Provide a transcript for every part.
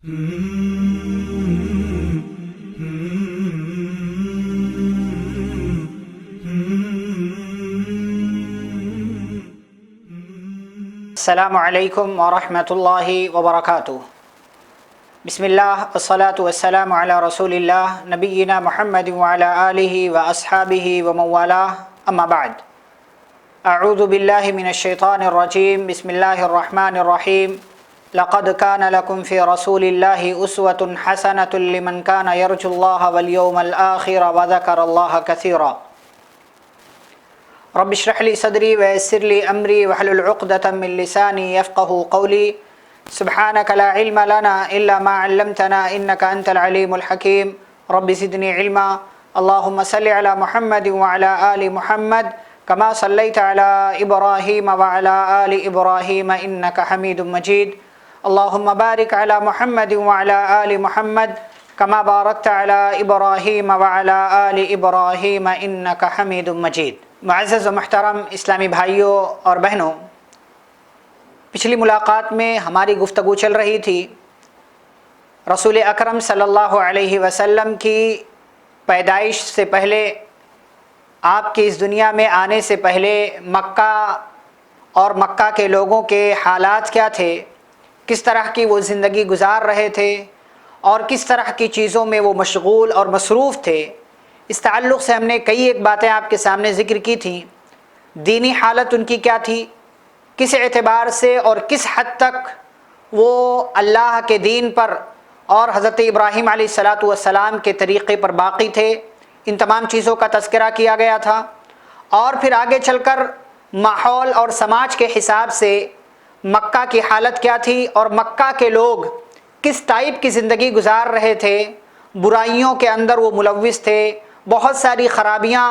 السلام علیکم ورحمۃ اللہ وبرکاتہ۔ بسم اللہ والصلاة والسلام علی رسول اللہ نبینا محمد وعلی آلہ واصحابہ ومن والاه، اما بعد۔ اعوذ باللہ من الشیطان الرجیم، بسم اللہ الرحمن الرحیم۔ لقد كان لكم في رسول الله أسوة حسنة لمن كان يرجو الله واليوم الآخر وذكر الله كثيرا۔ رب اشرح لي صدري ويسر لي أمري واحلل عقدة من لساني يفقهوا قولي، سبحانك لا علم لنا إلا ما علمتنا إنك أنت العليم الحكيم، رب زدني علما۔ اللهم صل على محمد وعلى آل محمد كما صليت على إبراهيم وعلى آل إبراهيم إنك حميد مجيد، اللهم بارك على محمد وعلى آل محمد كما باركت على إبراهيم وعلى آل إبراهيم إنك حميد مجيد۔ معزز و محترم اسلامی بھائیوں اور بہنوں، پچھلی ملاقات میں ہماری گفتگو چل رہی تھی رسول اکرم صلی اللہ علیہ وسلم کی پیدائش سے پہلے، آپ کی اس دنیا میں آنے سے پہلے مکہ اور مکہ کے لوگوں کے حالات کیا تھے، کس طرح کی وہ زندگی گزار رہے تھے اور کس طرح کی چیزوں میں وہ مشغول اور مصروف تھے۔ اس تعلق سے ہم نے کئی ایک باتیں آپ کے سامنے ذکر کی تھیں۔ دینی حالت ان کی کیا تھی، کس اعتبار سے اور کس حد تک وہ اللہ کے دین پر اور حضرت ابراہیم علیہ السلام کے طریقے پر باقی تھے، ان تمام چیزوں کا تذکرہ کیا گیا تھا۔ اور پھر آگے چل کر ماحول اور سماج کے حساب سے مکہ کی حالت کیا تھی اور مکہ کے لوگ کس ٹائپ کی زندگی گزار رہے تھے، برائیوں کے اندر وہ ملوث تھے، بہت ساری خرابیاں،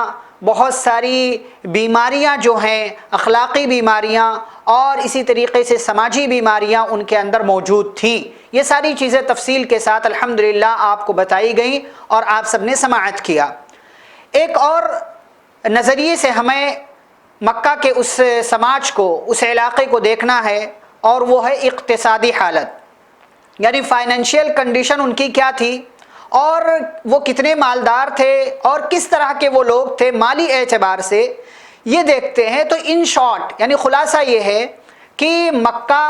بہت ساری بیماریاں جو ہیں، اخلاقی بیماریاں اور اسی طریقے سے سماجی بیماریاں ان کے اندر موجود تھیں۔ یہ ساری چیزیں تفصیل کے ساتھ الحمدللہ آپ کو بتائی گئیں اور آپ سب نے سماعت کیا۔ ایک اور نظریے سے ہمیں مکہ کے اس سماج کو، اس علاقے کو دیکھنا ہے، اور وہ ہے اقتصادی حالت، یعنی فائنینشیل کنڈیشن ان کی کیا تھی اور وہ کتنے مالدار تھے اور کس طرح کے وہ لوگ تھے مالی اعتبار سے، یہ دیکھتے ہیں۔ تو ان شارٹ یعنی خلاصہ یہ ہے کہ مکہ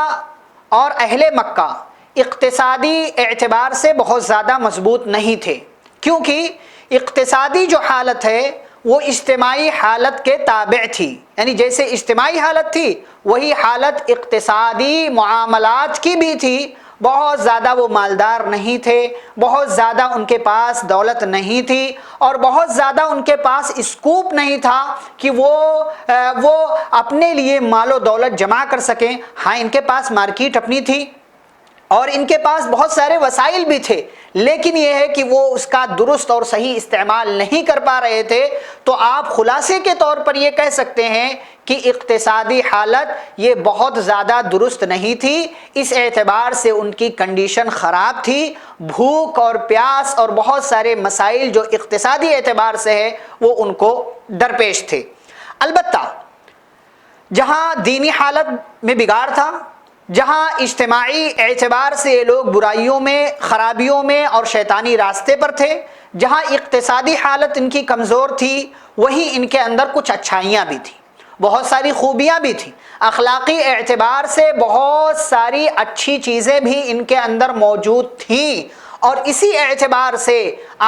اور اہل مکہ اقتصادی اعتبار سے بہت زیادہ مضبوط نہیں تھے، کیونکہ اقتصادی جو حالت ہے وہ اجتماعی حالت کے تابع تھی، یعنی جیسے اجتماعی حالت تھی وہی حالت اقتصادی معاملات کی بھی تھی۔ بہت زیادہ وہ مالدار نہیں تھے، بہت زیادہ ان کے پاس دولت نہیں تھی اور بہت زیادہ ان کے پاس اسکوپ نہیں تھا کہ وہ اپنے لیے مال و دولت جمع کر سکیں۔ ہاں، ان کے پاس مارکیٹ اپنی تھی اور ان کے پاس بہت سارے وسائل بھی تھے، لیکن یہ ہے کہ وہ اس کا درست اور صحیح استعمال نہیں کر پا رہے تھے۔ تو آپ خلاصے کے طور پر یہ کہہ سکتے ہیں کہ اقتصادی حالت یہ بہت زیادہ درست نہیں تھی، اس اعتبار سے ان کی کنڈیشن خراب تھی۔ بھوک اور پیاس اور بہت سارے مسائل جو اقتصادی اعتبار سے ہے وہ ان کو درپیش تھے۔ البتہ جہاں دینی حالت میں بگاڑ تھا، جہاں اجتماعی اعتبار سے یہ لوگ برائیوں میں، خرابیوں میں اور شیطانی راستے پر تھے، جہاں اقتصادی حالت ان کی کمزور تھی، وہیں ان کے اندر کچھ اچھائیاں بھی تھیں، بہت ساری خوبیاں بھی تھیں، اخلاقی اعتبار سے بہت ساری اچھی چیزیں بھی ان کے اندر موجود تھیں۔ اور اسی اعتبار سے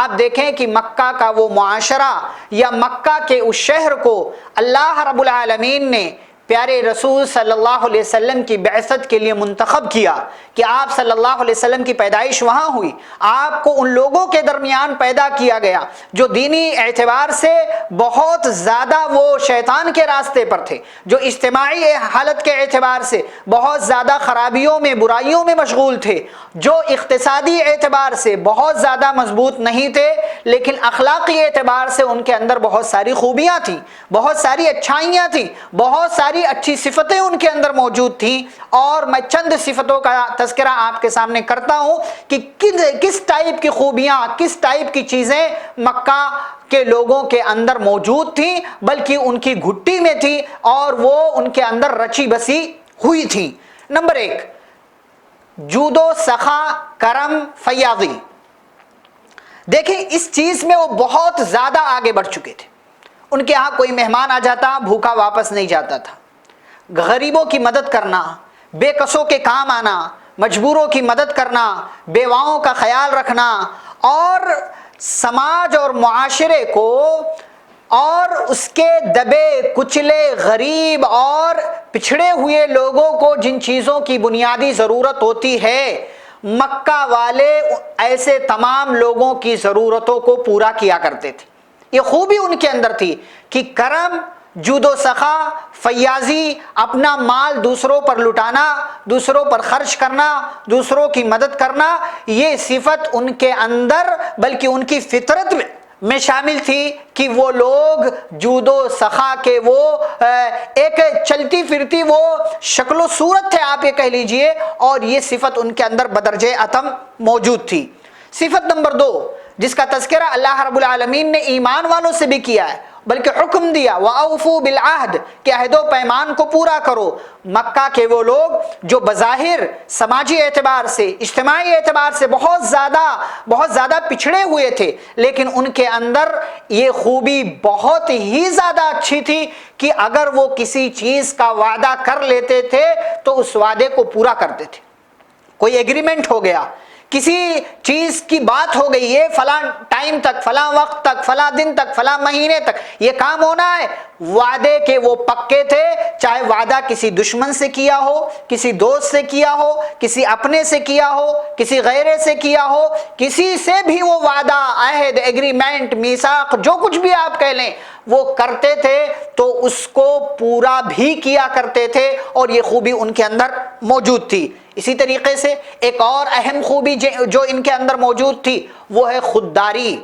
آپ دیکھیں کہ مکہ کا وہ معاشرہ یا مکہ کے اس شہر کو اللہ رب العالمین نے پیارے رسول صلی اللہ علیہ وسلم کی بعثت کے لیے منتخب کیا کہ آپ صلی اللہ علیہ وسلم کی پیدائش وہاں ہوئی، آپ کو ان لوگوں کے درمیان پیدا کیا گیا جو دینی اعتبار سے بہت زیادہ وہ شیطان کے راستے پر تھے، جو اجتماعی حالت کے اعتبار سے بہت زیادہ خرابیوں میں، برائیوں میں مشغول تھے، جو اقتصادی اعتبار سے بہت زیادہ مضبوط نہیں تھے، لیکن اخلاقی اعتبار سے ان کے اندر بہت ساری خوبیاں تھیں، بہت ساری اچھائیاں تھیں، بہت ساری اچھی صفتیں ان کے اندر موجود تھیں۔ اور میں چند صفتوں کا تذکرہ آپ کے سامنے کرتا ہوں کہ کس ٹائپ کی خوبیاں، کس ٹائپ کی چیزیں مکہ کے لوگوں کے اندر موجود تھیں، بلکہ ان کی گھٹی میں تھی اور وہ ان کے اندر رچی بسی ہوئی تھی۔ نمبر 1، جود و سخا، کرم فیاضی، دیکھیں اس چیز میں وہ بہت زیادہ آگے بڑھ چکے تھے. ان کے ہاں کوئی مہمان آ جاتا بھوکا واپس نہیں جاتا تھا. غریبوں کی مدد کرنا، بے کسوں کے کام آنا، مجبوروں کی مدد کرنا، بیواؤں کا خیال رکھنا، اور سماج اور معاشرے کو اور اس کے دبے کچلے غریب اور پچھڑے ہوئے لوگوں کو جن چیزوں کی بنیادی ضرورت ہوتی ہے، مکہ والے ایسے تمام لوگوں کی ضرورتوں کو پورا کیا کرتے تھے. یہ خوبی ان کے اندر تھی کہ کرم، جود و سخا، فیاضی، اپنا مال دوسروں پر لٹانا، دوسروں پر خرچ کرنا، دوسروں کی مدد کرنا، یہ صفت ان کے اندر بلکہ ان کی فطرت میں شامل تھی کہ وہ لوگ جود و سخا کے وہ ایک چلتی پھرتی وہ شکل و صورت تھے آپ یہ کہہ لیجئے، اور یہ صفت ان کے اندر بدرجہ اتم موجود تھی. صفت نمبر 2 جس کا تذکرہ اللہ رب العالمین نے ایمان والوں سے بھی کیا ہے، بلکہ حکم دیا وَأَوْفُوا بِالْعَهْدِ کہ عہد و پیمان کو پورا کرو. مکہ کے وہ لوگ جو بظاہر سماجی اعتبار سے، اجتماعی اعتبار سے بہت زیادہ پچھڑے ہوئے تھے، لیکن ان کے اندر یہ خوبی بہت ہی زیادہ اچھی تھی کہ اگر وہ کسی چیز کا وعدہ کر لیتے تھے تو اس وعدے کو پورا کرتے تھے. کوئی ایگریمنٹ ہو گیا، کسی چیز کی بات ہو گئی، یہ فلاں ٹائم تک، فلاں وقت تک، فلاں دن تک، فلاں مہینے تک یہ کام ہونا ہے، وعدے کے وہ پکے تھے. چاہے وعدہ کسی دشمن سے کیا ہو، کسی دوست سے کیا ہو، کسی اپنے سے کیا ہو، کسی غیرے سے کیا ہو، کسی سے بھی وہ وعدہ، عہد، ایگریمنٹ، میثاق، جو کچھ بھی آپ کہہ لیں، وہ کرتے تھے تو اس کو پورا بھی کیا کرتے تھے، اور یہ خوبی ان کے اندر موجود تھی. اسی طریقے سے ایک اور اہم خوبی جو ان کے اندر موجود تھی وہ ہے خودداری،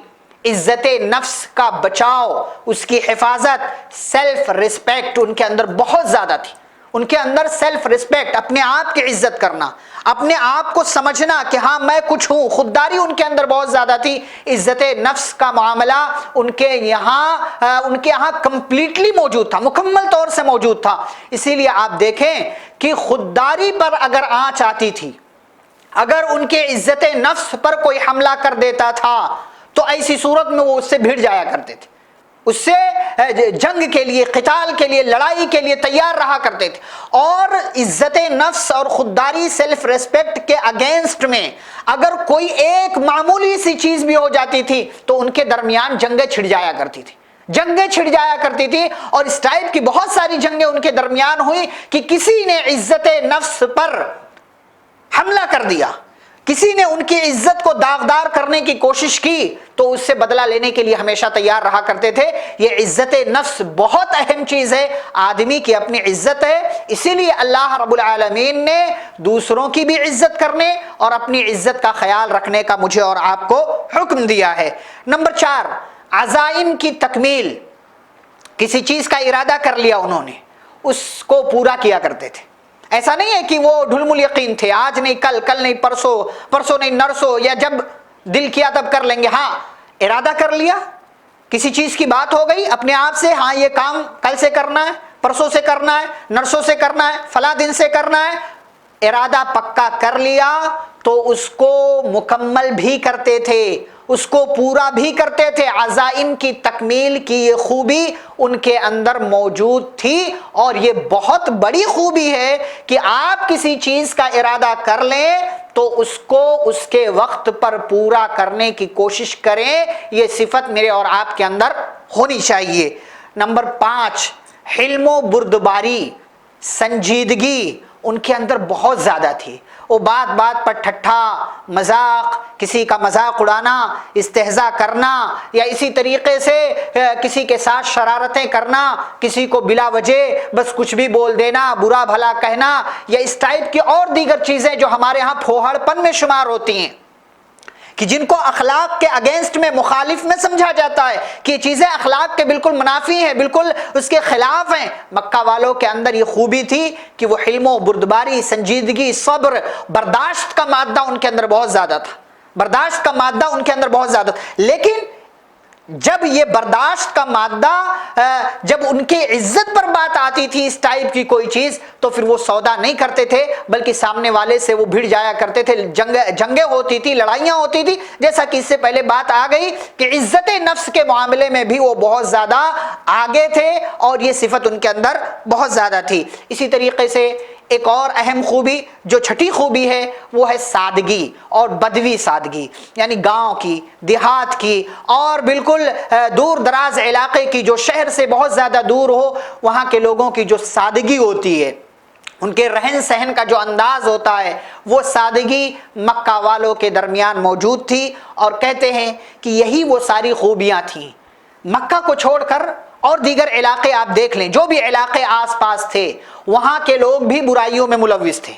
عزت نفس کا بچاؤ، اس کی حفاظت، سیلف ریسپیکٹ ان کے اندر بہت زیادہ تھی. ان کے اندر سیلف ریسپیکٹ، اپنے آپ کی عزت کرنا، اپنے آپ کو سمجھنا کہ ہاں میں کچھ ہوں، خودداری ان کے اندر بہت زیادہ تھی. عزت نفس کا معاملہ ان کے یہاں کمپلیٹلی موجود تھا، مکمل طور سے موجود تھا. اسی لیے آپ دیکھیں کہ خودداری پر اگر آنچ آتی تھی، اگر ان کے عزت نفس پر کوئی حملہ کر دیتا تھا تو ایسی صورت میں وہ اس سے بھیڑ جایا کرتے تھے، اس سے جنگ کے لیے، قتال کے لیے، لڑائی کے لیے تیار رہا کرتے تھے. اور عزت نفس اور خودداری، سیلف ریسپیکٹ کے اگینسٹ میں اگر کوئی ایک معمولی سی چیز بھی ہو جاتی تھی تو ان کے درمیان جنگیں چھڑ جایا کرتی تھی، جنگیں چھڑ جایا کرتی تھی. اور اس ٹائپ کی بہت ساری جنگیں ان کے درمیان ہوئی کہ کسی نے عزت نفس پر حملہ کر دیا، کسی نے ان کی عزت کو داغدار کرنے کی کوشش کی تو اس سے بدلہ لینے کے لیے ہمیشہ تیار رہا کرتے تھے. یہ عزت نفس بہت اہم چیز ہے، آدمی کی اپنی عزت ہے. اسی لیے اللہ رب العالمین نے دوسروں کی بھی عزت کرنے اور اپنی عزت کا خیال رکھنے کا مجھے اور آپ کو حکم دیا ہے. نمبر 4 عزائم کی تکمیل. کسی چیز کا ارادہ کر لیا انہوں نے، اس کو پورا کیا کرتے تھے. ایسا نہیں ہے کہ وہ ڈھلمل یقین تھے، آج نہیں کل، کل نہیں پرسوں، پرسوں نہیں نرسوں، یا جب دل کیا تب کر لیں گے. ہاں ارادہ کر لیا، کسی چیز کی بات ہو گئی اپنے آپ سے، ہاں یہ کام کل سے کرنا ہے، پرسوں سے کرنا ہے، نرسوں سے کرنا ہے، فلاں دن سے کرنا ہے. ارادہ پکا کر لیا تو اس کو مکمل بھی کرتے تھے، اس کو پورا بھی کرتے تھے. عزائم کی تکمیل کی یہ خوبی ان کے اندر موجود تھی، اور یہ بہت بڑی خوبی ہے کہ آپ کسی چیز کا ارادہ کر لیں تو اس کو اس کے وقت پر پورا کرنے کی کوشش کریں. یہ صفت میرے اور آپ کے اندر ہونی چاہیے. نمبر 5 حلم و بردباری، سنجیدگی ان کے اندر بہت زیادہ تھی. وہ بات بات پر ٹھٹھا مذاق، کسی کا مذاق اڑانا، استہزاء کرنا، یا اسی طریقے سے کسی کے ساتھ شرارتیں کرنا، کسی کو بلا وجہ بس کچھ بھی بول دینا، برا بھلا کہنا، یا اس ٹائپ کی اور دیگر چیزیں جو ہمارے ہاں پھوہڑ پن میں شمار ہوتی ہیں، کہ جن کو اخلاق کے اگینسٹ میں، مخالف میں سمجھا جاتا ہے کہ یہ چیزیں اخلاق کے بالکل منافی ہیں، بالکل اس کے خلاف ہیں. مکہ والوں کے اندر یہ خوبی تھی کہ وہ حلم و بردباری، سنجیدگی، صبر، برداشت کا مادہ ان کے اندر بہت زیادہ تھا، برداشت کا مادہ ان کے اندر بہت زیادہ تھا. جب یہ برداشت کا مادہ جب ان کی عزت پر بات آتی تھی اس ٹائپ کی کوئی چیز تو پھر وہ سودا نہیں کرتے تھے، بلکہ سامنے والے سے وہ بھیڑ جایا کرتے تھے، جنگیں ہوتی تھی، لڑائیاں ہوتی تھی، جیسا کہ اس سے پہلے بات آ گئی کہ عزت نفس کے معاملے میں بھی وہ بہت زیادہ آگے تھے اور یہ صفت ان کے اندر بہت زیادہ تھی۔ اسی طریقے سے ایک اور اہم خوبی جو چھٹی خوبی ہے وہ ہے سادگی اور بدوی سادگی، یعنی گاؤں کی، دیہات کی اور بالکل دور دراز علاقے کی، جو شہر سے بہت زیادہ دور ہو، وہاں کے لوگوں کی جو سادگی ہوتی ہے، ان کے رہن سہن کا جو انداز ہوتا ہے، وہ سادگی مکہ والوں کے درمیان موجود تھی، اور کہتے ہیں کہ یہی وہ ساری خوبیاں تھیں۔ مکہ کو چھوڑ کر اور دیگر علاقے آپ دیکھ لیں، جو بھی علاقے آس پاس تھے، وہاں کے لوگ بھی برائیوں میں ملوث تھے،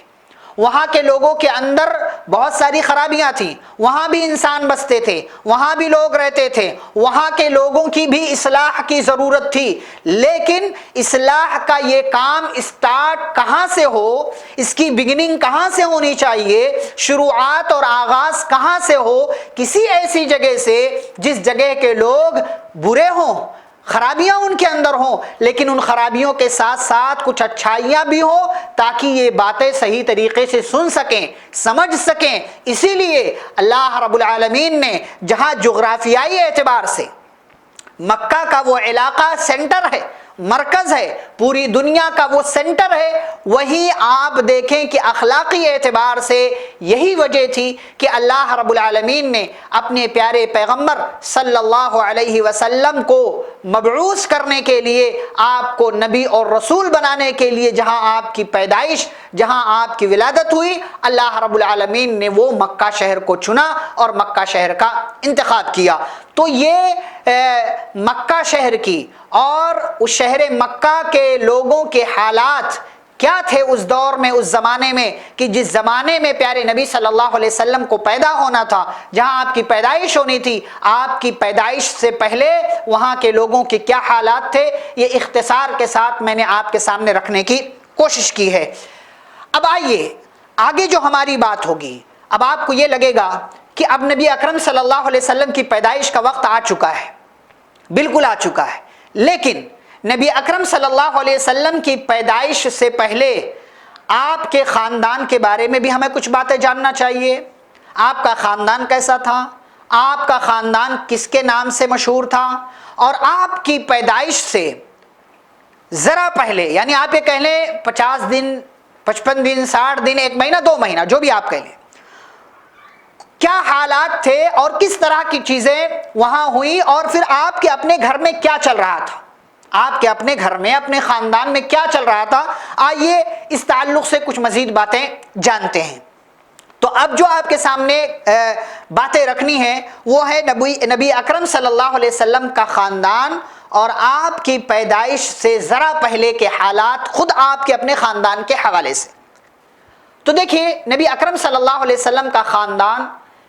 وہاں کے لوگوں کے اندر بہت ساری خرابیاں تھیں، وہاں بھی انسان بستے تھے، وہاں بھی لوگ رہتے تھے، وہاں کے لوگوں کی بھی اصلاح کی ضرورت تھی، لیکن اصلاح کا یہ کام اسٹارٹ کہاں سے ہو، اس کی بگننگ کہاں سے ہونی چاہیے، شروعات اور آغاز کہاں سے ہو، کسی ایسی جگہ سے جس جگہ کے لوگ برے ہوں، خرابیاں ان کے اندر ہوں، لیکن ان خرابیوں کے ساتھ ساتھ کچھ اچھائیاں بھی ہوں، تاکہ یہ باتیں صحیح طریقے سے سن سکیں، سمجھ سکیں۔ اسی لیے اللہ رب العالمین نے جہاں جغرافیائی اعتبار سے مکہ کا وہ علاقہ سینٹر ہے، مرکز ہے، پوری دنیا کا وہ سینٹر ہے، وہیں آپ دیکھیں کہ اخلاقی اعتبار سے یہی وجہ تھی کہ اللہ رب العالمین نے اپنے پیارے پیغمبر صلی اللہ علیہ وسلم کو مبعوث کرنے کے لیے، آپ کو نبی اور رسول بنانے کے لیے، جہاں آپ کی پیدائش، جہاں آپ کی ولادت ہوئی، اللہ رب العالمین نے وہ مکہ شہر کو چنا اور مکہ شہر کا انتخاب کیا۔ تو یہ مکہ شہر کی اور اس شہر مکہ کے لوگوں کے حالات کیا تھے اس دور میں، اس زمانے میں، کہ جس زمانے میں پیارے نبی صلی اللہ علیہ وسلم کو پیدا ہونا تھا، جہاں آپ کی پیدائش ہونی تھی، آپ کی پیدائش سے پہلے وہاں کے لوگوں کے کیا حالات تھے، یہ اختصار کے ساتھ میں نے آپ کے سامنے رکھنے کی کوشش کی ہے۔ اب آئیے آگے جو ہماری بات ہوگی، اب آپ کو یہ لگے گا کہ اب نبی اکرم صلی اللہ علیہ وسلم کی پیدائش کا وقت آ چکا ہے، بالکل آ چکا ہے، لیکن نبی اکرم صلی اللہ علیہ وسلم کی پیدائش سے پہلے آپ کے خاندان کے بارے میں بھی ہمیں کچھ باتیں جاننا چاہیے۔ آپ کا خاندان کیسا تھا، آپ کا خاندان کس کے نام سے مشہور تھا، اور آپ کی پیدائش سے ذرا پہلے، یعنی آپ یہ کہہ لیں 50 دن، 55 دن، 60 دن، 1 مہینہ، 2 مہینہ، جو بھی آپ کہہ لیں، کیا حالات تھے اور کس طرح کی چیزیں وہاں ہوئی، اور پھر آپ کے اپنے گھر میں کیا چل رہا تھا، آپ کے اپنے گھر میں، اپنے خاندان میں کیا چل رہا تھا۔ آئیے اس تعلق سے کچھ مزید باتیں جانتے ہیں۔ تو اب جو آپ کے سامنے باتیں رکھنی ہیں وہ ہے نبی اکرم صلی اللہ علیہ وسلم کا خاندان اور آپ کی پیدائش سے ذرا پہلے کے حالات، خود آپ کے اپنے خاندان کے حوالے سے۔ تو دیکھیے، نبی اکرم صلی اللہ علیہ وسلم کا خاندان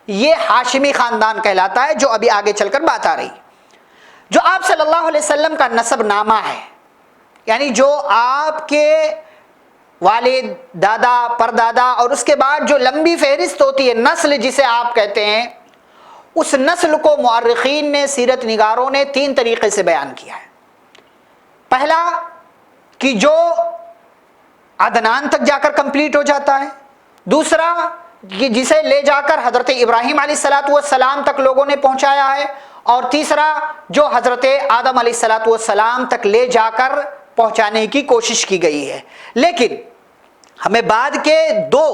یہ ہاشمی خاندان کہلاتا ہے، جو ابھی آگے چل کر بات آ رہی، جو آپ صلی اللہ علیہ وسلم کا نسب نامہ ہے، یعنی جو آپ کے والد، دادا، پردادا، اور اس کے بعد جو لمبی فہرست ہوتی ہے، نسل جسے آپ کہتے ہیں، اس نسل کو مورخین نے، سیرت نگاروں نے 3 طریقے سے بیان کیا ہے۔ پہلا کہ جو عدنان تک جا کر کمپلیٹ ہو جاتا ہے، دوسرا کہ جسے لے جا کر حضرت ابراہیم علیہ السلام تک لوگوں نے پہنچایا ہے، اور تیسرا جو حضرت آدم علیہ السلام تک لے جا کر پہنچانے کی کوشش کی گئی ہے۔ لیکن ہمیں بعد کے 2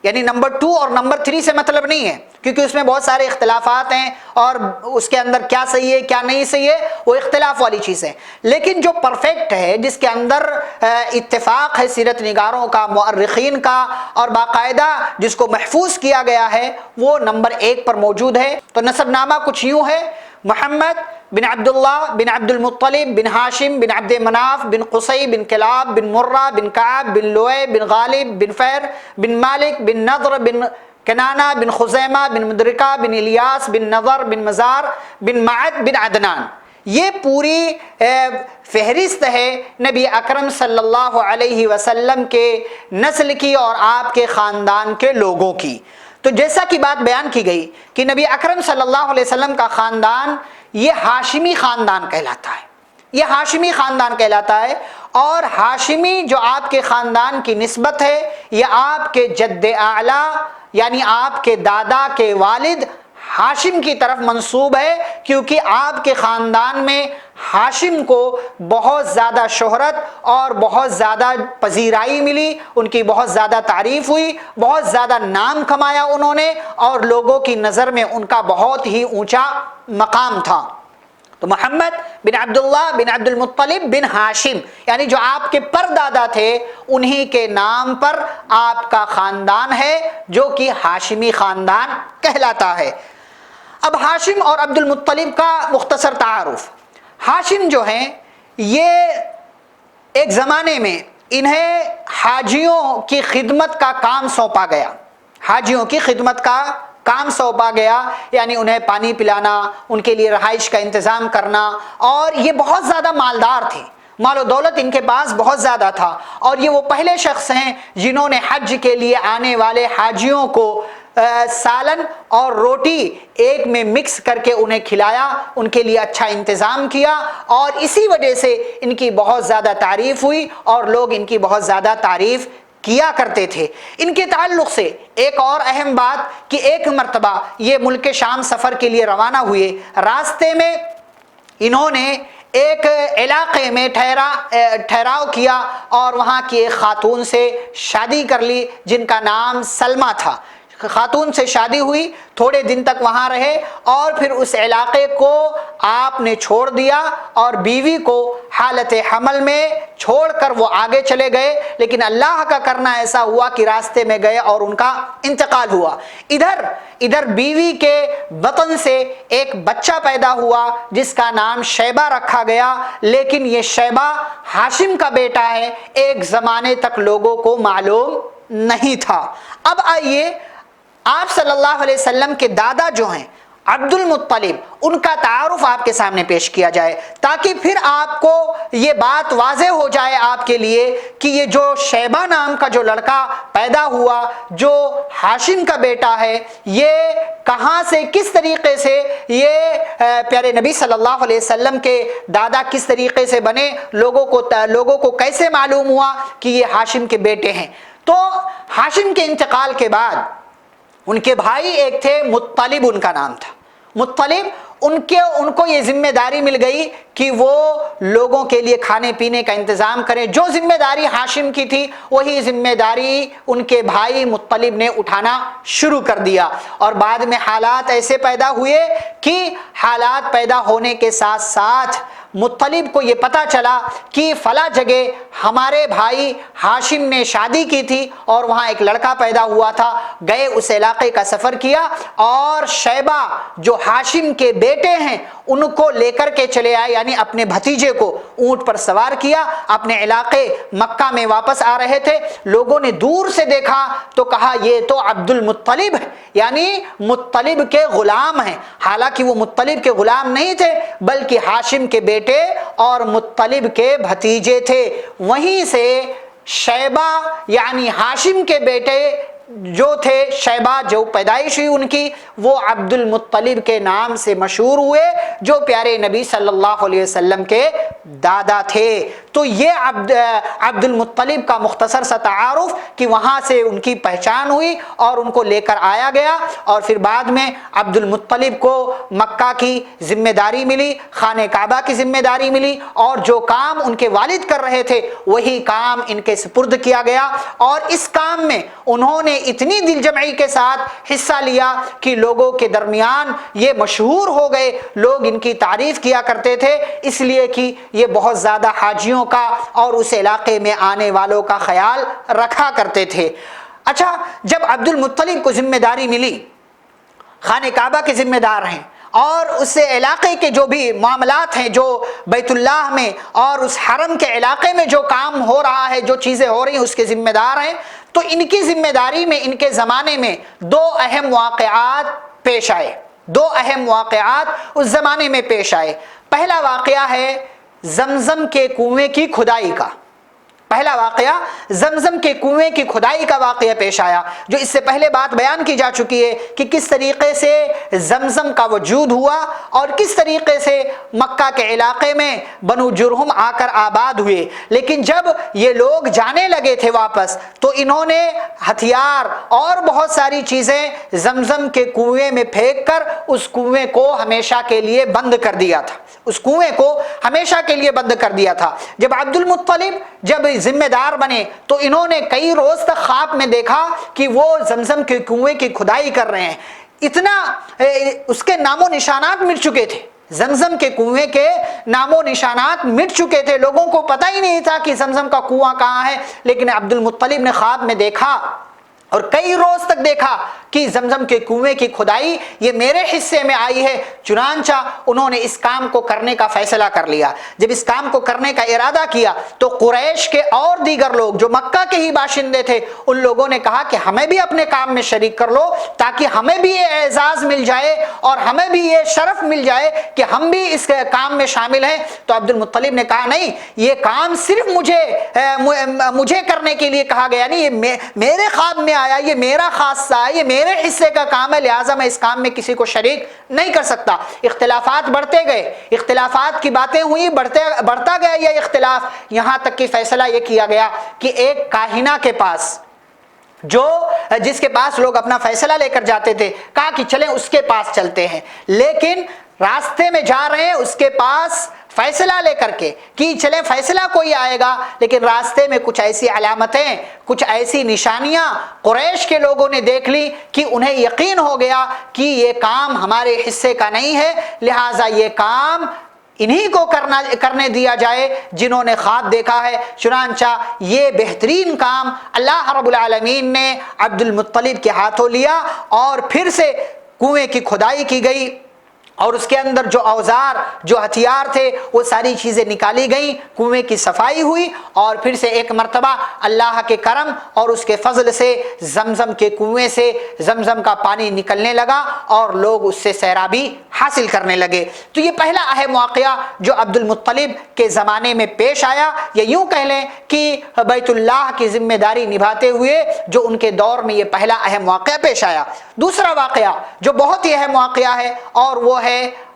یعنی نمبر 2 اور نمبر 3 سے مطلب نہیں ہے، کیونکہ اس میں بہت سارے اختلافات ہیں اور اس کے اندر کیا صحیح ہے کیا نہیں صحیح ہے وہ اختلاف والی چیز ہے، لیکن جو پرفیکٹ ہے، جس کے اندر اتفاق ہے سیرت نگاروں کا، مؤرخین کا، اور باقاعدہ جس کو محفوظ کیا گیا ہے، وہ نمبر 1 پر موجود ہے۔ تو نسب نامہ کچھ یوں ہے: محمد بن عبداللہ بن عبد المطلب بن ہاشم بن عبد مناف بن قصی بن کلاب بن مرہ بن کعب بن لؤی بن غالب بن فہر بن مالک بن نضر بن کنانہ بن خزیمہ بن مدرکہ بن الیاس بن نضر بن مزار بن معد بن عدنان۔ یہ پوری فہرست ہے نبی اکرم صلی اللہ علیہ وسلم کے نسل کی اور آپ کے خاندان کے لوگوں کی۔ تو جیسا کہ بات بیان کی گئی کہ نبی اکرم صلی اللہ علیہ وسلم کا خاندان یہ ہاشمی خاندان کہلاتا ہے، یہ ہاشمی خاندان کہلاتا ہے، اور ہاشمی جو آپ کے خاندان کی نسبت ہے یہ آپ کے جد اعلیٰ یعنی آپ کے دادا کے والد ہاشم کی طرف منسوب ہے، کیونکہ آپ کے خاندان میں ہاشم کو بہت زیادہ شہرت اور بہت زیادہ پذیرائی ملی، ان کی بہت زیادہ تعریف ہوئی، بہت زیادہ نام کمایا انہوں نے، اور لوگوں کی نظر میں ان کا بہت ہی اونچا مقام تھا۔ تو محمد بن عبداللہ بن عبد المطلب بن ہاشم یعنی جو آپ کے پردادا تھے انہی کے نام پر آپ کا خاندان ہے جو کہ ہاشمی خاندان کہلاتا ہے۔ اب ہاشم اور عبد المطلب کا مختصر تعارف۔ ہاشم جو ہیں یہ ایک زمانے میں انہیں حاجیوں کی خدمت کا کام سونپا گیا، حاجیوں کی خدمت کا کام سونپا گیا، یعنی انہیں پانی پلانا، ان کے لیے رہائش کا انتظام کرنا، اور یہ بہت زیادہ مالدار تھے، مال و دولت ان کے پاس بہت زیادہ تھا، اور یہ وہ پہلے شخص ہیں جنہوں نے حج کے لیے آنے والے حاجیوں کو سالن اور روٹی ایک میں مکس کر کے انہیں کھلایا، ان کے لیے اچھا انتظام کیا، اور اسی وجہ سے ان کی بہت زیادہ تعریف ہوئی اور لوگ ان کی بہت زیادہ تعریف کیا کرتے تھے۔ ان کے تعلق سے ایک اور اہم بات کہ ایک مرتبہ یہ ملک شام سفر کے لیے روانہ ہوئے، راستے میں انہوں نے ایک علاقے میں ٹھہراؤ کیا اور وہاں کی ایک خاتون سے شادی کر لی جن کا نام سلمہ تھا۔ خاتون سے شادی ہوئی، تھوڑے دن تک وہاں رہے، اور پھر اس علاقے کو آپ نے چھوڑ دیا اور بیوی کو حالت حمل میں چھوڑ کر وہ آگے چلے گئے، لیکن اللہ کا کرنا ایسا ہوا کہ راستے میں گئے اور ان کا انتقال ہوا۔ ادھر بیوی کے بطن سے ایک بچہ پیدا ہوا جس کا نام شیبہ رکھا گیا، لیکن یہ شیبہ ہاشم کا بیٹا ہے، ایک زمانے تک لوگوں کو معلوم نہیں تھا۔ اب آئیے آپ صلی اللہ علیہ وسلم کے دادا جو ہیں عبد المطلب، ان کا تعارف آپ کے سامنے پیش کیا جائے تاکہ پھر آپ کو یہ بات واضح ہو جائے آپ کے لیے کہ یہ جو شیبہ نام کا جو لڑکا پیدا ہوا جو ہاشم کا بیٹا ہے، یہ کہاں سے کس طریقے سے یہ پیارے نبی صلی اللہ علیہ وسلم کے دادا کس طریقے سے بنے، لوگوں کو کیسے معلوم ہوا کہ یہ ہاشم کے بیٹے ہیں۔ تو ہاشم کے انتقال کے بعد ان کے بھائی ایک تھے مطلب، ان کا نام تھا مطلب، ان کو یہ ذمہ داری مل گئی کہ وہ لوگوں کے لیے کھانے پینے کا انتظام کریں۔ جو ذمہ داری ہاشم کی تھی وہی ذمہ داری ان کے بھائی مطلب نے اٹھانا شروع کر دیا، اور بعد میں حالات ایسے پیدا ہوئے کہ حالات پیدا ہونے کے ساتھ ساتھ مطلب کو یہ پتا چلا کہ فلاں جگہ ہمارے بھائی ہاشم نے شادی کی تھی اور وہاں ایک لڑکا پیدا ہوا تھا، گئے اس علاقے کا سفر کیا اور شیبہ جو ہاشم کے بیٹے ہیں ان کو لے کر کے چلے آئے، یعنی اپنے بھتیجے کو اونٹ پر سوار کیا، اپنے علاقے مکہ میں واپس آ رہے تھے۔ لوگوں نے دور سے دیکھا تو کہا یہ تو عبد المطلب ہے، یعنی مطلب کے غلام ہیں، حالانکہ وہ مطلب کے غلام نہیں تھے بلکہ ہاشم کے بیٹے اور مطلب کے بھتیجے تھے۔ وہیں سے شیبہ یعنی ہاشم کے بیٹے جو تھے، شیبہ جو پیدائش ہوئی ان کی، وہ عبد المطلب کے نام سے مشہور ہوئے جو پیارے نبی صلی اللہ علیہ وسلم کے دادا تھے۔ تو یہ عبد المطلب کا مختصر سا تعارف کہ وہاں سے ان کی پہچان ہوئی اور ان کو لے کر آیا گیا، اور پھر بعد میں عبد المطلب کو مکہ کی ذمہ داری ملی، خانہ کعبہ کی ذمہ داری ملی، اور جو کام ان کے والد کر رہے تھے وہی کام ان کے سپرد کیا گیا، اور اس کام میں انہوں نے اتنی دل جمعی کے ساتھ حصہ لیا کہ لوگوں کے درمیان یہ مشہور ہو گئے، لوگ ان کی تعریف کیا کرتے تھے، اس لیے کہ یہ بہت زیادہ حاجیوں کا اور اس علاقے میں آنے والوں کا خیال رکھا کرتے تھے۔ اچھا، جب عبد المطلب کو ذمہ داری ملی، خانہ کعبہ کے ذمہ دار ہیں اور اس علاقے کے جو بھی معاملات ہیں، جو بیت اللہ میں اور اس حرم کے علاقے میں جو کام ہو رہا ہے، جو چیزیں ہو رہی ہیں اس کے ذمہ دار ہیں، تو ان کی ذمہ داری میں ان کے زمانے میں دو اہم واقعات پیش آئے، دو اہم واقعات اس زمانے میں پیش آئے۔ پہلا واقعہ ہے زمزم کے کنویں کی کھدائی کا، پہلا واقعہ زمزم کے کنویں کی کھدائی کا واقعہ پیش آیا، جو اس سے پہلے بات بیان کی جا چکی ہے کہ کس طریقے سے زمزم کا وجود ہوا اور کس طریقے سے مکہ کے علاقے میں بنو جرہم آ کر آباد ہوئے۔ لیکن جب یہ لوگ جانے لگے تھے واپس تو انہوں نے ہتھیار اور بہت ساری چیزیں زمزم کے کنویں میں پھینک کر اس کنویں کو ہمیشہ کے لیے بند کر دیا تھا، اس کنویں کو ہمیشہ کے لیے بند کر دیا تھا۔ جب عبد المطلب جب ذمہ دار بنے تو انہوں نے کئی روز تک خواب میں دیکھا کہ وہ زمزم کے کنویں کی کھدائی کر رہے ہیں، اتنا اس کے نام و نشانات مٹ چکے تھے، زمزم کے کنویں کے نام و نشانات مٹ چکے تھے، لوگوں کو پتہ ہی نہیں تھا کہ زمزم کا کنواں کہاں ہے۔ لیکن عبد المطلب نے خواب میں دیکھا اور کئی روز تک دیکھا کہ زمزم کے کنویں کی کھدائی یہ میرے حصے میں آئی ہے، چنانچہ انہوں نے اس کام کو کرنے کا فیصلہ کر لیا۔ جب اس کام کو کرنے کا ارادہ کیا تو قریش کے اور دیگر لوگ جو مکہ کے ہی باشندے تھے ان لوگوں نے کہا کہ ہمیں بھی اپنے کام میں شریک کر لو تاکہ ہمیں بھی یہ اعزاز مل جائے اور ہمیں بھی یہ شرف مل جائے کہ ہم بھی اس کام میں شامل ہیں۔ تو عبد المطلب نے کہا نہیں، یہ کام صرف مجھے کرنے کے لیے کہا گیا نہیں، یہ میرے خواب میں آیا، یہ میرا خاصہ ہے، یہ میرے حصے کا کام ہے، لہٰذا میں اس کام میں کسی کو شریک نہیں کر سکتا۔ اختلافات بڑھتے گئے، اختلافات کی باتیں ہوئی، بڑھتا گیا یہ اختلاف، یہاں تک کہ فیصلہ یہ کیا گیا کہ ایک کاہنہ کے پاس جس کے پاس لوگ اپنا فیصلہ لے کر جاتے تھے، کہا کہ چلیں اس کے پاس چلتے ہیں، لیکن راستے میں جا رہے ہیں اس کے پاس فیصلہ لے کر کے کہ چلے فیصلہ کوئی آئے گا، لیکن راستے میں کچھ ایسی علامتیں، کچھ ایسی نشانیاں قریش کے لوگوں نے دیکھ لی کہ انہیں یقین ہو گیا کہ یہ کام ہمارے حصے کا نہیں ہے، لہٰذا یہ کام انہی کو کرنے دیا جائے جنہوں نے خواب دیکھا ہے۔ چنانچہ یہ بہترین کام اللہ رب العالمین نے عبد المطلب کے ہاتھوں لیا اور پھر سے کنویں کی کھدائی کی گئی اور اس کے اندر جو اوزار، جو ہتھیار تھے وہ ساری چیزیں نکالی گئیں، کنویں کی صفائی ہوئی اور پھر سے ایک مرتبہ اللہ کے کرم اور اس کے فضل سے زمزم کے کنویں سے زمزم کا پانی نکلنے لگا اور لوگ اس سے سیرابی حاصل کرنے لگے۔ تو یہ پہلا اہم واقعہ جو عبد المطلب کے زمانے میں پیش آیا، یا یوں کہہ لیں کہ بیت اللہ کی ذمہ داری نبھاتے ہوئے جو ان کے دور میں یہ پہلا اہم واقعہ پیش آیا۔ دوسرا واقعہ جو بہت ہی اہم واقعہ ہے اور وہ ہے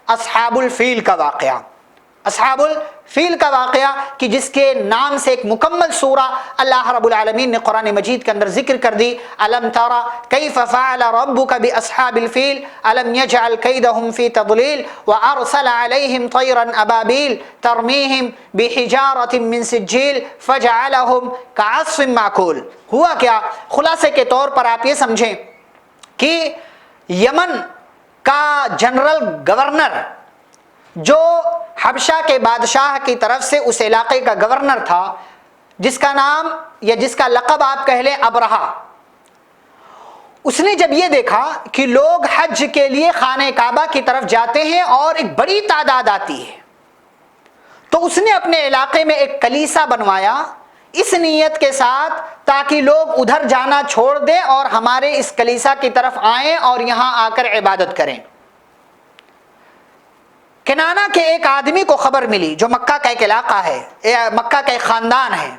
اصحاب الفیل کا واقعہ۔ اصحاب الفیل کا واقعہ کہ جس کے نام سے ایک مکمل سورہ اللہ رب العالمین نے قرآن مجید کے اندر ذکر کر دی، الم تری کیف فعل ربک باصحاب الفیل الم یجعل کیدہم فی تضلیل وارسل علیہم طیرا ابابیل ترمیہم بحجارۃ من سجیل فجعلہم کعصف مأکول۔ ہوا کیا؟ خلاصے کے طور پر آپ یہ سمجھیں کہ یمن کا جنرل گورنر جو حبشہ کے بادشاہ کی طرف سے اس علاقے کا گورنر تھا، جس کا نام یا جس کا لقب آپ کہہ لیں ابرہہ، اس نے جب یہ دیکھا کہ لوگ حج کے لیے خانہ کعبہ کی طرف جاتے ہیں اور ایک بڑی تعداد آتی ہے، تو اس نے اپنے علاقے میں ایک کلیسا بنوایا اس نیت کے ساتھ تاکہ لوگ ادھر جانا چھوڑ دیں اور ہمارے اس کلیسا کی طرف آئیں اور یہاں آ کر عبادت کریں۔ کنانہ کے ایک آدمی کو خبر ملی جو مکہ کا ایک علاقہ ہے، مکہ کا ایک خاندان ہے،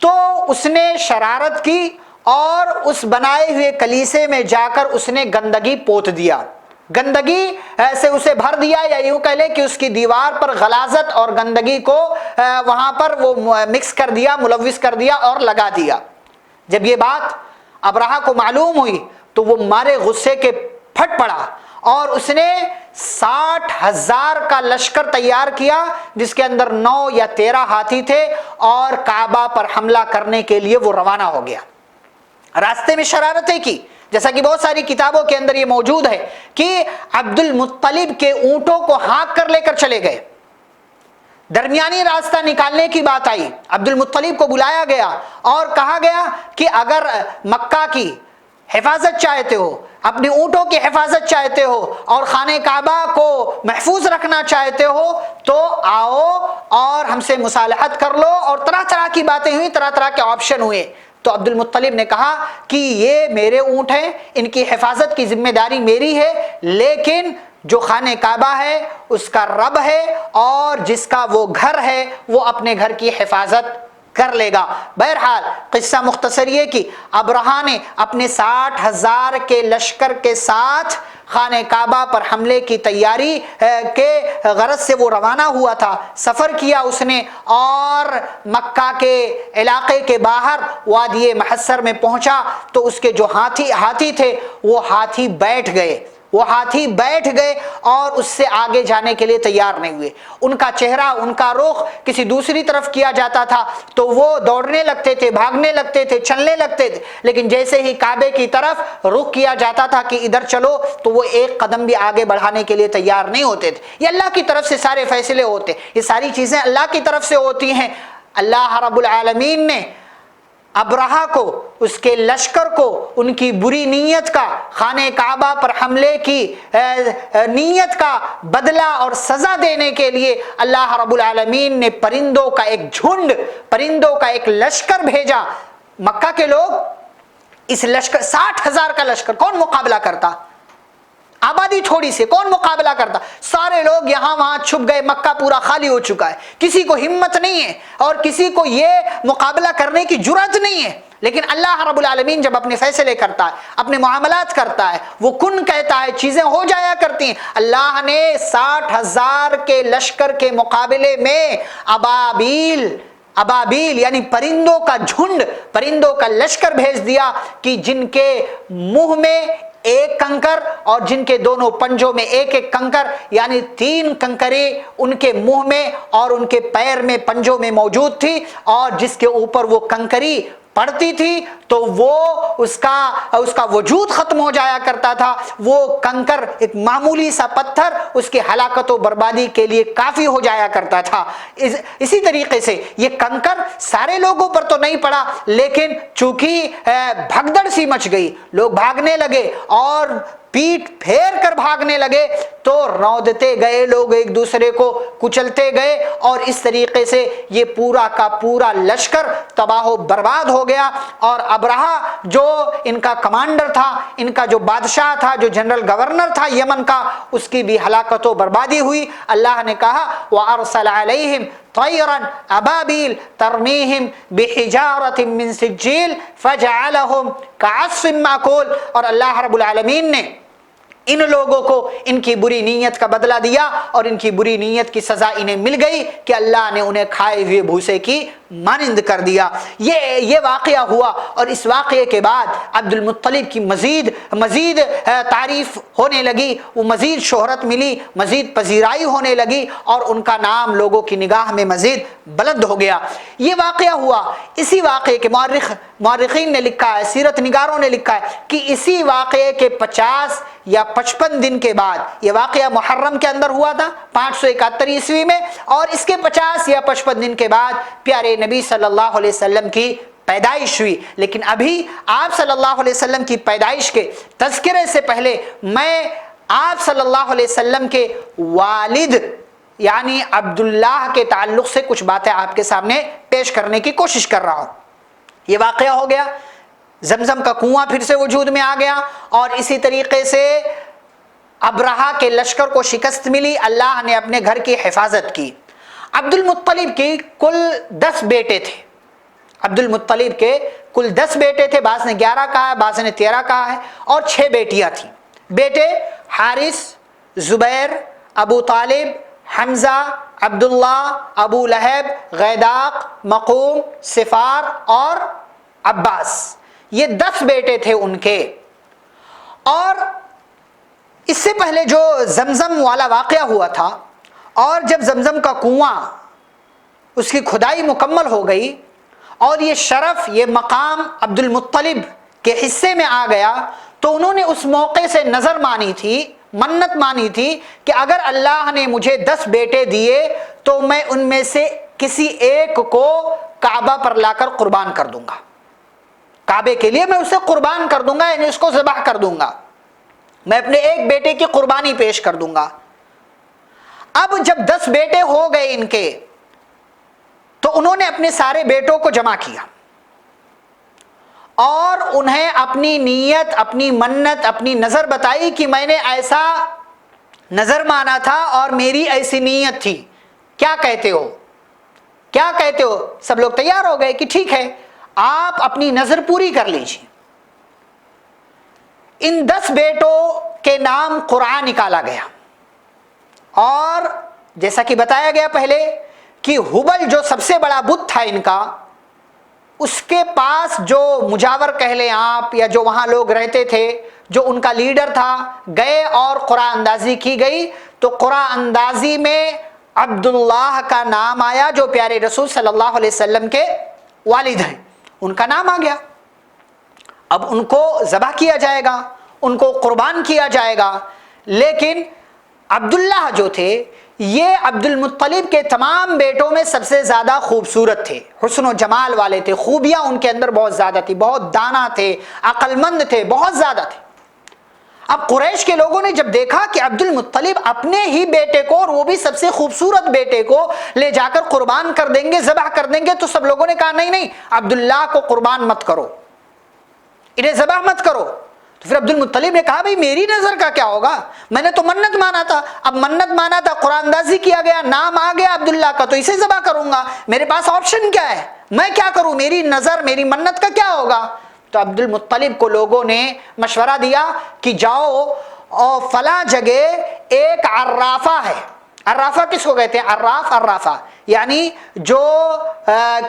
تو اس نے شرارت کی اور اس بنائے ہوئے کلیسے میں جا کر اس نے گندگی پوت دیا، گندگی سے اسے بھر دیا، یا یوں کہہ لیں کہ اس کی دیوار پر غلاظت اور گندگی کو وہاں پر وہ مکس کر دیا، ملوث کر دیا اور لگا دیا۔ جب یہ بات ابرہہ کو معلوم ہوئی تو وہ مارے غصے کے پھٹ پڑا اور اس نے 60,000 کا لشکر تیار کیا جس کے اندر 9 یا 13 ہاتھی تھے اور کعبہ پر حملہ کرنے کے لیے وہ روانہ ہو گیا۔ راستے میں شرارتیں کی، جیسا کہ بہت ساری کتابوں کے اندر یہ موجود ہے کہ عبد المطلب کے اونٹوں کو ہانک کر لے کر چلے گئے، درمیانی راستہ نکالنے کی بات آئی، عبد المطلب کو بلایا گیا اور کہا گیا کہ اگر مکہ کی حفاظت چاہتے ہو، اپنے اونٹوں کی حفاظت چاہتے ہو اور خانہ کعبہ کو محفوظ رکھنا چاہتے ہو تو آؤ اور ہم سے مصالحت کر لو، اور طرح طرح کی باتیں ہوئی، طرح طرح کے آپشن ہوئے۔ تو عبد المطلب نے کہا کہ یہ میرے اونٹ ہیں، ان کی حفاظت کی ذمہ داری میری ہے، لیکن جو خانہ کعبہ ہے اس کا رب ہے اور جس کا وہ گھر ہے وہ اپنے گھر کی حفاظت کر لے گا۔ بہرحال قصہ مختصر یہ کہ ابرہہ نے اپنے 60,000 کے لشکر کے ساتھ خانہ کعبہ پر حملے کی تیاری کے غرض سے وہ روانہ ہوا تھا، سفر کیا اس نے، اور مکہ کے علاقے کے باہر وادی محصر میں پہنچا تو اس کے جو ہاتھی تھے وہ ہاتھی بیٹھ گئے اور اس سے آگے جانے کے لیے تیار نہیں ہوئے۔ ان کا چہرہ، ان کا رخ کسی دوسری طرف کیا جاتا تھا تو وہ دوڑنے لگتے تھے، بھاگنے لگتے تھے، چلنے لگتے تھے، لیکن جیسے ہی کعبے کی طرف رخ کیا جاتا تھا کہ ادھر چلو تو وہ ایک قدم بھی آگے بڑھانے کے لیے تیار نہیں ہوتے تھے۔ یہ اللہ کی طرف سے سارے فیصلے ہوتے، یہ ساری چیزیں اللہ کی طرف سے ہوتی ہیں۔ اللہ رب العالمین نے ابرہہ کو، اس کے لشکر کو، ان کی بری نیت کا، خانہ کعبہ پر حملے کی نیت کا بدلہ اور سزا دینے کے لیے اللہ رب العالمین نے پرندوں کا ایک جھنڈ، پرندوں کا ایک لشکر بھیجا۔ مکہ کے لوگ اس لشکر 60,000 کا لشکر کون مقابلہ کرتا؟ آبادی تھوڑی سی، کون مقابلہ کرتا؟ سارے لوگ یہاں وہاں چھپ گئے، مکہ پورا خالی ہو چکا ہے، کسی کو ہمت نہیں ہے اور کسی کو یہ مقابلہ کرنے کی جرأت نہیں ہے۔ لیکن اللہ رب العالمین جب اپنے فیصلے کرتا ہے، اپنے معاملات کرتا ہے، وہ کن کہتا ہے، چیزیں ہو جایا کرتی ہیں۔ اللہ نے 60,000 کے لشکر کے مقابلے میں ابابیل یعنی پرندوں کا جھنڈ، پرندوں کا لشکر بھیج دیا کہ جن کے منہ میں ایک کنکر اور جن کے دونوں پنجوں میں ایک ایک کنکر، یعنی 3 کنکریں ان کے منہ میں اور ان کے پیر میں، پنجوں میں موجود تھی، اور جس کے اوپر وہ کنکری پڑتی تھی تو وہ اس کا وجود ختم ہو جایا کرتا تھا۔ وہ کنکر، ایک معمولی سا پتھر، اس کی ہلاکت و بربادی کے لیے کافی ہو جایا کرتا تھا۔ اسی طریقے سے یہ کنکر سارے لوگوں پر تو نہیں پڑا، لیکن چونکہ بھگدڑ سی مچ گئی، لوگ بھاگنے لگے اور پیٹ پھیر کر بھاگنے لگے تو رودتے گئے، لوگ ایک دوسرے کو کچلتے گئے، اور اس طریقے سے یہ پورا کا پورا لشکر تباہ و برباد ہو گیا۔ اور ابرہہ جو ان کا کمانڈر تھا، ان کا جو بادشاہ تھا، جو جنرل گورنر تھا یمن کا، اس کی بھی ہلاکت و بربادی ہوئی۔ اللہ نے کہا وَأَرْسَلَ عَلَيْهِمْ طَيْرًا أَبَابِيلَ تَرْمِيهِمْ بِحِجَارَةٍ مِّن سِجِّيلٍ فَجَعَلَهُمْ كَعَصْفٍ مَّأْكُولٍ، اور اللہ رب العالمین نے ان لوگوں کو ان کی بری نیت کا بدلہ دیا اور ان کی بری نیت کی سزا انہیں مل گئی کہ اللہ نے انہیں کھائے ہوئے بھوسے کی مانند کر دیا۔ یہ واقعہ ہوا، اور اس واقعے کے بعد عبد المطلب کی مزید تعریف ہونے لگی، وہ مزید شہرت ملی، مزید پذیرائی ہونے لگی، اور ان کا نام لوگوں کی نگاہ میں مزید بلند ہو گیا۔ یہ واقعہ ہوا، اسی واقعے کے مورخین نے لکھا ہے، سیرت نگاروں نے لکھا ہے کہ اسی واقعے کے 50 یا 55 دن کے بعد، یہ واقعہ محرم کے اندر ہوا تھا 571 عیسوی میں، اور اس کے 50 یا 55 دن کے بعد پیارے نبی صلی اللہ علیہ وسلم کی پیدائش ہوئی۔ لیکن ابھی آپ صلی اللہ علیہ وسلم کی پیدائش کے تذکرے سے پہلے میں آپ صلی اللہ علیہ وسلم کے والد یعنی عبداللہ کے تعلق سے کچھ باتیں آپ کے سامنے پیش کرنے کی کوشش کر رہا ہوں۔ یہ واقعہ ہو گیا، زمزم کا کنواں پھر سے وجود میں آ گیا، اور اسی طریقے سے ابرہہ کے لشکر کو شکست ملی، اللہ نے اپنے گھر کی حفاظت کی۔ عبد المطلب کی کل 10 بیٹے تھے، عبد المطلب کے کل 10 بیٹے تھے، بعض نے 11 کہا ہے، بعض نے 13 کہا ہے، اور 6 بیٹیاں تھیں۔ بیٹے حارث، زبیر، ابو طالب، حمزہ، عبداللہ، ابو لہب، غیداق، مقوم، سفار اور عباس، یہ 10 بیٹے تھے ان کے۔ اور اس سے پہلے جو زمزم والا واقعہ ہوا تھا، اور جب زمزم کا کنواں اس کی کھدائی مکمل ہو گئی اور یہ شرف، یہ مقام عبد المطلب کے حصے میں آ گیا، تو انہوں نے اس موقع سے نظر مانی تھی، منت مانی تھی کہ اگر اللہ نے مجھے 10 بیٹے دیے تو میں ان میں سے کسی ایک کو کعبہ پر لا کر قربان کر دوں گا، کعبے کے لیے میں اسے قربان کر دوں گا، یعنی اس کو ذبح کر دوں گا، میں اپنے ایک بیٹے کی قربانی پیش کر دوں گا۔ اب جب 10 بیٹے ہو گئے ان کے، تو انہوں نے اپنے سارے بیٹوں کو جمع کیا اور انہیں اپنی نیت، اپنی منت، اپنی نظر بتائی کہ میں نے ایسا نظر مانا تھا اور میری ایسی نیت تھی، کیا کہتے ہو؟ کیا کہتے ہو؟ سب لوگ تیار ہو گئے کہ ٹھیک ہے آپ اپنی نظر پوری کر لیجیے۔ ان 10 بیٹوں کے نام قرآن نکالا گیا، اور جیسا کہ بتایا گیا پہلے کہ ہبل جو سب سے بڑا بت تھا ان کا، اس کے پاس جو مجاور کہہ لیں آپ، یا جو وہاں لوگ رہتے تھے، جو ان کا لیڈر تھا، گئے اور قرآن اندازی کی گئی، تو قرآن اندازی میں عبداللہ کا نام آیا جو پیارے رسول صلی اللہ علیہ وسلم کے والد ہیں، ان کا نام آ گیا۔ اب ان کو ذبح کیا جائے گا، ان کو قربان کیا جائے گا، لیکن عبداللہ جو تھے یہ عبد المطلب کے تمام بیٹوں میں سب سے زیادہ خوبصورت تھے، حسن و جمال والے تھے، خوبیاں ان کے اندر بہت زیادہ تھی، بہت دانا تھے، عقل مند تھے، بہت زیادہ تھے۔ اب قریش کے لوگوں نے جب دیکھا کہ عبد المطلب اپنے ہی بیٹے کو، اور وہ بھی سب سے خوبصورت بیٹے کو لے جا کر قربان کر دیں گے، ذبح کر دیں گے، تو سب لوگوں نے کہا نہیں نہیں، عبداللہ کو قربان مت کرو، انہیں ذبح مت کرو۔ تو پھر عبد المطلب نے کہا بھئی میری نظر کا کیا ہوگا، میں نے تو منت مانا تھا، اب منت مانا تھا، قرآن اندازی کیا گیا، نام آ گیا عبداللہ کا، تو اسے ذبح کروں گا، میرے پاس آپشن کیا ہے، میں کیا کروں، میری نظر میری منت کا کیا ہوگا۔ تو عبد المطلب کو لوگوں نے مشورہ دیا کہ جاؤ اور فلاں جگہ ایک عرافہ ہے۔ عرافہ کس کو کہتے ہیں؟ عرافہ یعنی جو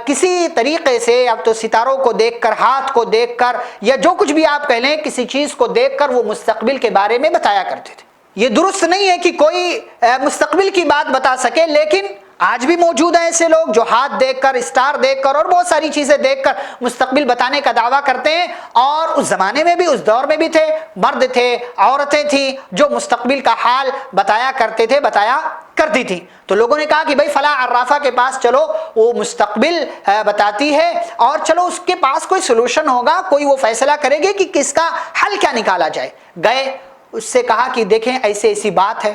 کسی طریقے سے، اب تو ستاروں کو دیکھ کر، ہاتھ کو دیکھ کر، یا جو کچھ بھی آپ کہہ لیں، کسی چیز کو دیکھ کر وہ مستقبل کے بارے میں بتایا کرتے تھے۔ یہ درست نہیں ہے کہ کوئی مستقبل کی بات بتا سکے، لیکن آج بھی موجود ہیں ایسے لوگ جو ہاتھ دیکھ کر، اسٹار دیکھ کر اور بہت ساری چیزیں دیکھ کر مستقبل بتانے کا دعویٰ کرتے ہیں، اور اس زمانے میں بھی، اس دور میں بھی تھے، مرد تھے، عورتیں تھیں جو مستقبل کا حال بتایا کرتے تھے، بتایا کرتی تھی۔ تو لوگوں نے کہا کہ بھائی فلاں عرافہ کے پاس چلو، وہ مستقبل بتاتی ہے، اور چلو اس کے پاس کوئی سلوشن ہوگا، کوئی وہ فیصلہ کرے گی کہ کس کا حل کیا نکالا جائے۔ گئے، اس سے کہا کہ دیکھیں ایسے ایسی بات ہے۔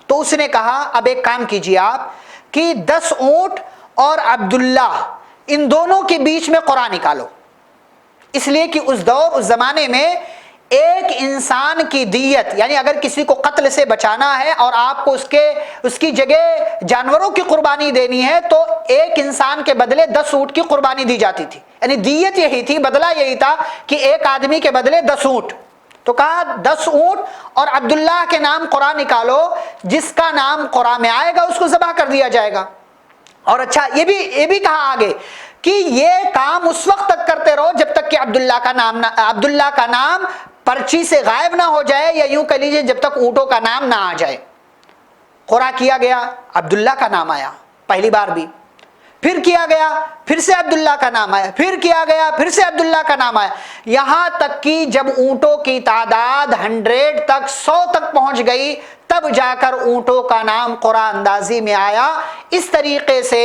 تو اس نے کہا اب ایک کام کیجیے آپ کہ 10 اونٹ اور عبداللہ ان دونوں کے بیچ میں قرآن نکالو، اس لیے کہ اس دور، اس زمانے میں ایک انسان کی دیت، یعنی اگر کسی کو قتل سے بچانا ہے اور آپ کو اس کی جگہ جانوروں کی قربانی دینی ہے، تو ایک انسان کے بدلے 10 اونٹ کی قربانی دی جاتی تھی، یعنی دیت یہی تھی، بدلہ یہی تھا کہ ایک آدمی کے بدلے 10 اونٹ۔ تو کہا 10 اونٹ اور عبداللہ کے نام قرآن نکالو، جس کا نام قرآن میں آئے گا اس کو ذبح کر دیا جائے گا۔ اور اچھا یہ بھی کہا آگے کہ یہ کام اس وقت تک کرتے رہو جب تک کہ عبداللہ کا نام پرچی سے غائب نہ ہو جائے، یا یوں کہہ لیجیے جب تک اونٹوں کا نام نہ آ جائے۔ قرآن کیا گیا، عبداللہ کا نام آیا پہلی بار بھی، پھر کیا گیا، پھر سے عبداللہ کا نام آیا، پھر کیا گیا، پھر سے عبداللہ کا نام آیا، یہاں تک کہ جب اونٹوں کی تعداد 100 تک پہنچ گئی، تب جا کر اونٹوں کا نام قرآن اندازی میں آیا۔ اس طریقے سے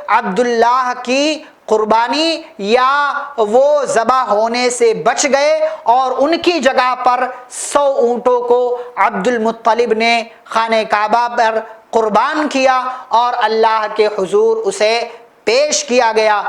عبداللہ کی قربانی یا وہ ذبح ہونے سے بچ گئے، اور ان کی جگہ پر 100 اونٹوں کو عبد المطلب نے خانہ کعبہ پر قربان کیا اور اللہ کے حضور اسے پیش کیا گیا۔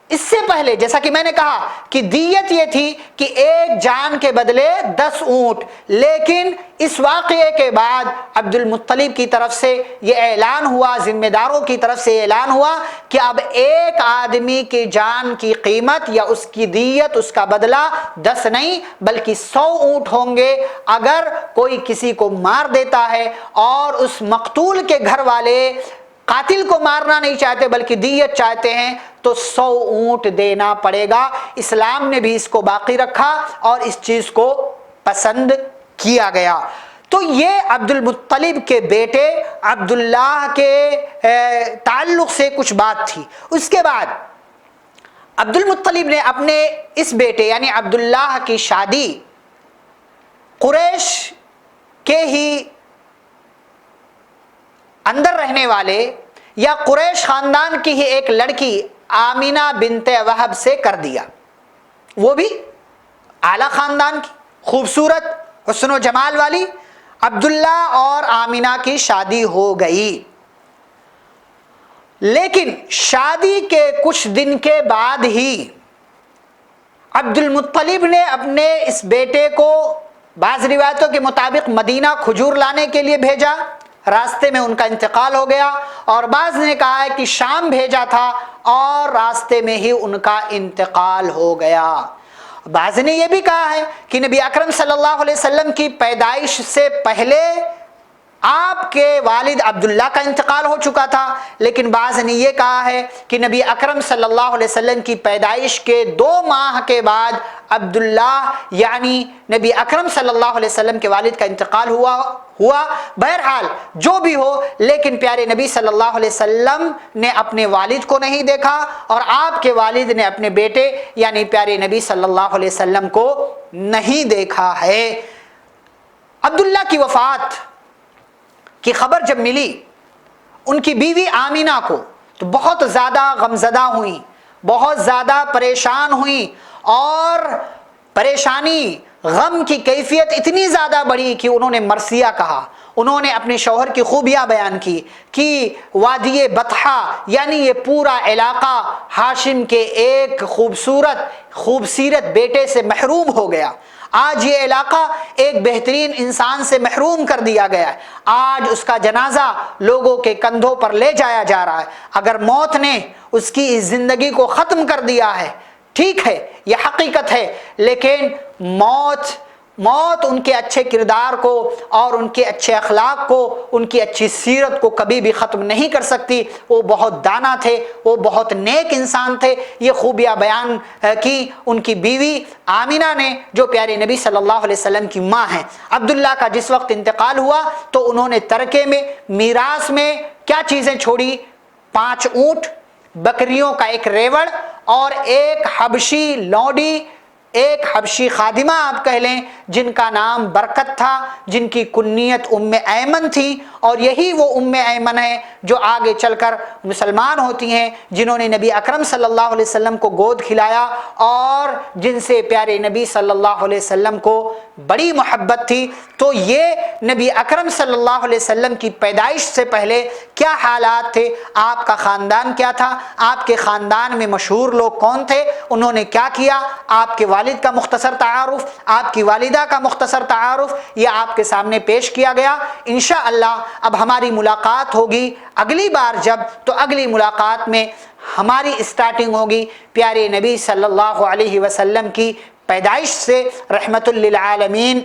اس سے پہلے جیسا کہ میں نے کہا کہ دیت یہ تھی کہ ایک جان کے بدلے 10 اونٹ، لیکن اس واقعے کے بعد عبد المطلب کی طرف سے یہ اعلان ہوا، ذمہ داروں کی طرف سے اعلان ہوا کہ اب ایک آدمی کی جان کی قیمت یا اس کی دیت، اس کا بدلہ 10 نہیں بلکہ 100 اونٹ ہوں گے۔ اگر کوئی کسی کو مار دیتا ہے اور اس مقتول کے گھر والے قاتل کو مارنا نہیں چاہتے بلکہ دیت چاہتے ہیں، تو 100 اونٹ دینا پڑے گا۔ اسلام نے بھی اس کو باقی رکھا اور اس چیز کو پسند کیا گیا۔ تو یہ عبد المطلب کے بیٹے عبداللہ کے تعلق سے کچھ بات تھی۔ اس کے بعد عبد المطلب نے اپنے اس بیٹے یعنی عبداللہ کی شادی قریش کے ہی اندر رہنے والے یا قریش خاندان کی ہی ایک لڑکی آمینہ بنت وہب سے کر دیا، وہ بھی اعلیٰ خاندان کی، خوبصورت، حسن و جمال والی۔ عبداللہ اور آمینہ کی شادی ہو گئی، لیکن شادی کے کچھ دن کے بعد ہی عبد المطلب نے اپنے اس بیٹے کو بعض روایتوں کے مطابق مدینہ کھجور لانے کے لیے بھیجا، راستے میں ان کا انتقال ہو گیا، اور بعض نے کہا ہے کہ شام بھیجا تھا اور راستے میں ہی ان کا انتقال ہو گیا۔ بعض نے یہ بھی کہا ہے کہ نبی اکرم صلی اللہ علیہ وسلم کی پیدائش سے پہلے آپ کے والد عبداللہ کا انتقال ہو چکا تھا، لیکن بعض نے یہ کہا ہے کہ نبی اکرم صلی اللہ علیہ وسلم کی پیدائش کے 2 ماہ کے بعد عبداللہ یعنی نبی اکرم صلی اللہ علیہ وسلم کے والد کا انتقال ہوا۔ بہرحال جو بھی ہو، لیکن پیارے نبی صلی اللہ علیہ وسلم نے اپنے والد کو نہیں دیکھا، اور آپ کے والد نے اپنے بیٹے یعنی پیارے نبی صلی اللہ علیہ وسلم کو نہیں دیکھا ہے۔ عبداللہ کی وفات کی خبر جب ملی ان کی بیوی آمینہ کو، تو بہت زیادہ غمزدہ ہوئیں، بہت زیادہ پریشان ہوئیں، اور پریشانی غم کی کیفیت اتنی زیادہ بڑھی کہ انہوں نے مرثیہ کہا۔ انہوں نے اپنے شوہر کی خوبیاں بیان کی کہ وادی بطحہ یعنی یہ پورا علاقہ ہاشم کے ایک خوبصورت بیٹے سے محروم ہو گیا۔ آج یہ علاقہ ایک بہترین انسان سے محروم کر دیا گیا ہے۔ آج اس کا جنازہ لوگوں کے کندھوں پر لے جایا جا رہا ہے۔ اگر موت نے اس کی اس زندگی کو ختم کر دیا ہے، ٹھیک ہے، یہ حقیقت ہے، لیکن موت ان کے اچھے کردار کو اور ان کے اچھے اخلاق کو، ان کی اچھی سیرت کو کبھی بھی ختم نہیں کر سکتی۔ وہ بہت دانا تھے، وہ بہت نیک انسان تھے۔ یہ خوبیاں بیان کی ان کی بیوی آمینہ نے، جو پیارے نبی صلی اللہ علیہ وسلم کی ماں ہیں۔ عبداللہ کا جس وقت انتقال ہوا تو انہوں نے ترکے میں، میراث میں کیا چیزیں چھوڑی؟ 5 اونٹ، بکریوں کا ایک ریوڑ، اور ایک حبشی لونڈی، ایک حبشی خادمہ آپ کہہ لیں، جن کا نام برکت تھا، جن کی کنیت ام ایمن تھی، اور یہی وہ ام ایمن ہے جو آگے چل کر مسلمان ہوتی ہیں، جنہوں نے نبی اکرم صلی اللہ علیہ وسلم کو گود کھلایا، اور جن سے پیارے نبی صلی اللہ علیہ وسلم کو بڑی محبت تھی۔ تو یہ نبی اکرم صلی اللہ علیہ وسلم کی پیدائش سے پہلے کیا حالات تھے، آپ کا خاندان کیا تھا، آپ کے خاندان میں مشہور لوگ کون تھے، انہوں نے کیا کیا، آپ کے والد کا مختصر تعارف، آپ کی والدہ کا مختصر تعارف، یہ آپ کے سامنے پیش کیا گیا۔ انشاءاللہ اب ہماری ملاقات ہوگی اگلی بار جب، تو اگلی ملاقات میں ہماری اسٹارٹنگ ہوگی پیارے نبی صلی اللہ علیہ وسلم کی پیدائش سے۔ رحمت للعالمین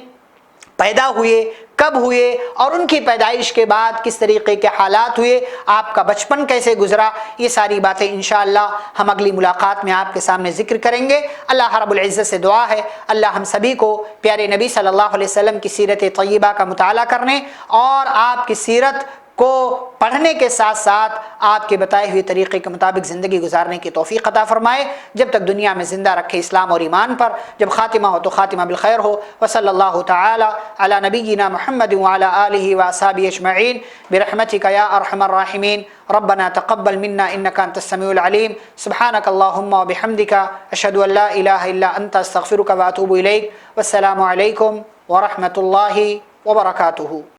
پیدا ہوئے، کب ہوئے، اور ان کی پیدائش کے بعد کس طریقے کے حالات ہوئے، آپ کا بچپن کیسے گزرا، یہ ساری باتیں انشاءاللہ ہم اگلی ملاقات میں آپ کے سامنے ذکر کریں گے۔ اللہ رب العزت سے دعا ہے اللہ ہم سبھی کو پیارے نبی صلی اللہ علیہ وسلم کی سیرت طیبہ کا مطالعہ کرنے اور آپ کی سیرت کو پڑھنے کے ساتھ ساتھ آپ کے بتائے ہوئے طریقے کے مطابق زندگی گزارنے کی توفیق عطا فرمائے، جب تک دنیا میں زندہ رکھے اسلام اور ایمان پر، جب خاتمہ ہو تو خاتمہ بالخیر ہو۔ وصلی اللہ تعالی علی نبینا محمد وعلی آلہ واصحابہ اجمعین برحمتک یا ارحم الراحمین۔ ربنا تقبل منا انک انت السمیع العلیم، سبحانک اللہم وبحمدک، اشہد ان لا الہ الا انت، استغفرک واتوب الیک۔ والسلام علیکم ورحمۃ اللہ وبرکاتہ۔